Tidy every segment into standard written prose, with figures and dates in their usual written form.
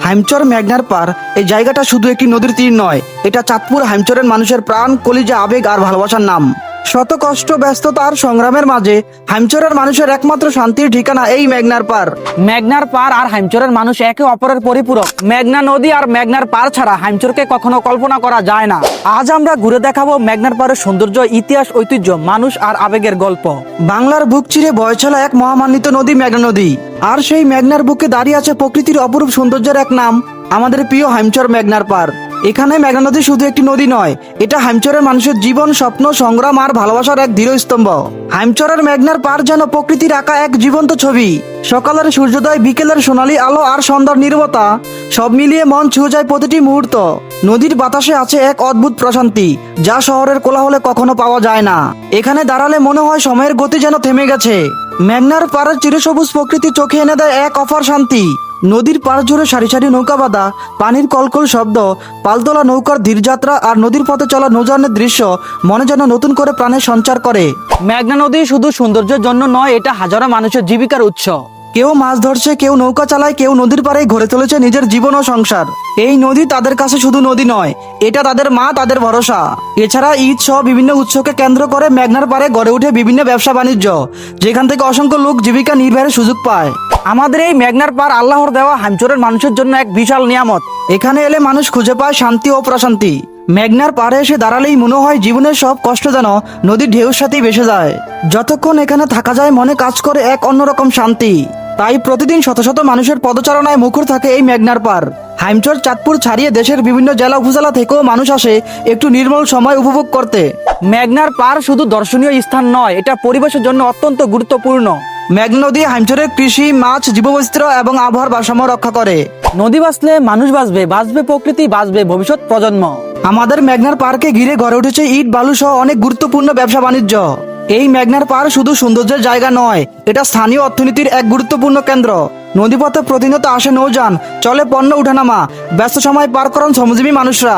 হাইমচর মেঘনার পার এই জায়গাটা শুধু একটি নদীর তীর নয়, এটা চাঁদপুর হাইমচরের মানুষের প্রাণ, কলিজা, আবেগ আর ভালোবাসার নাম। শত কষ্ট, ব্যস্ততা আর সংগ্রামের মাঝে হাইমচরের মানুষের একমাত্র শান্তির ঠিকানা এই মেঘনার পার। মেঘনার পার আর হাইমচরের মানুষ একে অপরের পরিপূরক। মেঘনা নদী আর মেঘনার পার ছাড়া হাইমচরকে কখনো কল্পনা করা যায় না। আজ আমরা ঘুরে দেখাবো মেঘনার পারের সৌন্দর্য, ইতিহাস, ঐতিহ্য, মানুষ আর আবেগের গল্প। বাংলার বুক চিরে বয়ে চলা এক মহামান্বিত নদী মেঘনা নদী, আর সেই মেঘনার বুকে দাঁড়িয়ে আছে প্রকৃতির অপরূপ সৌন্দর্যের এক নাম, আমাদের প্রিয় হাইমচর মেঘনার পার। এখানে মেঘনা নদী শুধু একটি নদী নয়, এটা হাইমচরের মানুষের জীবন, স্বপ্ন, সংগ্রাম আর ভালোবাসার এক দৃঢ় স্তম্ভ। হাইমচরের মেঘনার পার যেন প্রকৃতির আঁকা এক জীবন্ত ছবি। সকালের সূর্যোদয়, বিকেলের সোনালী আলো আর সন্ধ্যার নীরবতা, সব মিলিয়ে মন ছুঁয়ে যায় প্রতিটি মুহূর্ত। নদীর বাতাসে আছে এক অদ্ভুত প্রশান্তি, যা শহরের কোলাহলে কখনো পাওয়া যায় না। এখানে দাঁড়ালে মনে হয় সময়ের গতি যেন থেমে গেছে। মেঘনার পাড়ের চিরসবুজ প্রকৃতি চোখে এনে দেয় এক অপার শান্তি। নদীর পাড় জুড়ে সারি সারি নৌকা বাঁধা, পানির কলকল শব্দ, পালতোলা নৌকার ধীর যাত্রা আর নদীর পথে চলা নৌযানের দৃশ্য মনে যেন নতুন করে প্রাণের সঞ্চার করে। মেঘনা নদী শুধু সৌন্দর্যের জন্য নয়, এটা হাজারো মানুষের জীবিকার উৎস। কেউ মাছ ধরছে, কেউ নৌকা চালায়, কেউ নদীর পাড়ে গড়ে তুলেছে নিজের জীবন ও সংসার। এই নদী তাদের কাছে শুধু নদী নয়, এটা তাদের মা, তাদের ভরসা। এছাড়া ঈদ সহ বিভিন্ন উৎসবকে কেন্দ্র করে মেঘনার পাড়ে গড়ে ওঠে বিভিন্ন ব্যবসা বাণিজ্য, যেখান থেকে অসংখ্য লোক জীবিকা নির্বাহের সুযোগ পায়। আমাদের এই মেঘনার পার আল্লাহর দেওয়া হাইমচরের মানুষের জন্য এক বিশাল নিয়ামত। এখানে এলে মানুষ খুঁজে পায় শান্তি ও প্রশান্তি। মেঘনার পাড়ে এসে দাঁড়ালেই মনে হয় জীবনের সব কষ্ট যেন নদীর ঢেউর সাথেই ভেসে যায়। যতক্ষণ এখানে থাকা যায় মনে কাজ করে এক অন্যরকম শান্তি। তাই প্রতিদিন শত শত মানুষের পদচারণায় মুখর থাকে এই মেঘনার পার। হাইমচর, চাঁদপুর ছাড়িয়ে দেশের বিভিন্ন জেলা উপজেলা থেকেও মানুষ আসে একটু নির্মল সময় উপভোগ করতে। মেঘনার পার শুধু দর্শনীয় স্থান নয়, এটা পরিবেশের জন্য অত্যন্ত গুরুত্বপূর্ণ। মেঘনা নদী হাইমচরের কৃষি, মাছ, জীববৈচিত্র্য এবং আবহাওয়ার ভারসাম্য রক্ষা করে। নদী বাঁচলে মানুষ বাঁচবে, বাঁচবে প্রকৃতি, বাঁচবে ভবিষ্যৎ প্রজন্ম। আমাদের মেঘনার পার্কে ঘিরে গড়ে উঠেছে ইট, বালু সহ অনেক গুরুত্বপূর্ণ ব্যবসা বাণিজ্য। এই মেঘনার পার শুধু সৌন্দর্যের জায়গা নয়, এটা স্থানীয় অর্থনীতির এক গুরুত্বপূর্ণ কেন্দ্র। নদীপথে প্রতিনিয়ত আসে নৌযান, চলে পণ্য উঠানামা, ব্যস্ত সময় পার করেন শ্রমজীবী মানুষরা।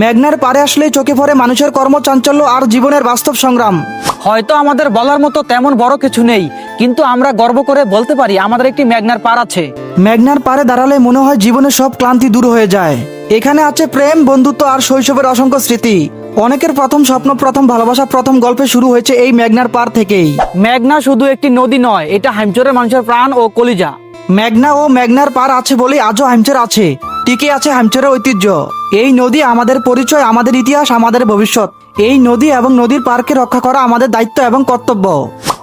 মেঘনার পারে আসলেই চোখে পড়ে মানুষের কর্মচাঞ্চল্য আর জীবনের বাস্তব সংগ্রাম। হয়তো আমাদের বলার মতো তেমন বড় কিছু নেই, কিন্তু আমরা গর্ব করে বলতে পারি আমাদের একটি মেঘনার পার আছে। মেঘনার পারে দাঁড়ালে মনে হয় জীবনের সব ক্লান্তি দূর হয়ে যায়। এখানে আছে প্রেম, বন্ধুত্ব আর শৈশবের অসংখ্য স্মৃতি। অনেকের প্রথম স্বপ্ন, প্রথম ভালোবাসা, প্রথম গল্পে শুরু হয়েছে এই মেঘনার পার থেকেই। মেঘনা শুধু একটি নদী নয়, এটা হাইমচরের মানুষের প্রাণ ও কলিজা। মেঘনা ও মেঘনার পার আছে বলেই আজও হাইমচর আছে, টিকে আছে হাইমচরের ঐতিহ্য। এই নদী আমাদের পরিচয়, আমাদের ইতিহাস, আমাদের ভবিষ্যৎ। এই নদী এবং নদীর পার্কে রক্ষা করা আমাদের দায়িত্ব এবং কর্তব্য।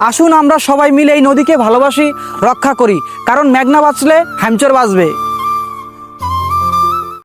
আসুন আমরা সবাই মিলে এই নদীকে ভালোবাসি, রক্ষা করি, কারণ মেঘনা বাঁচলে হাইমচর বাঁচবে।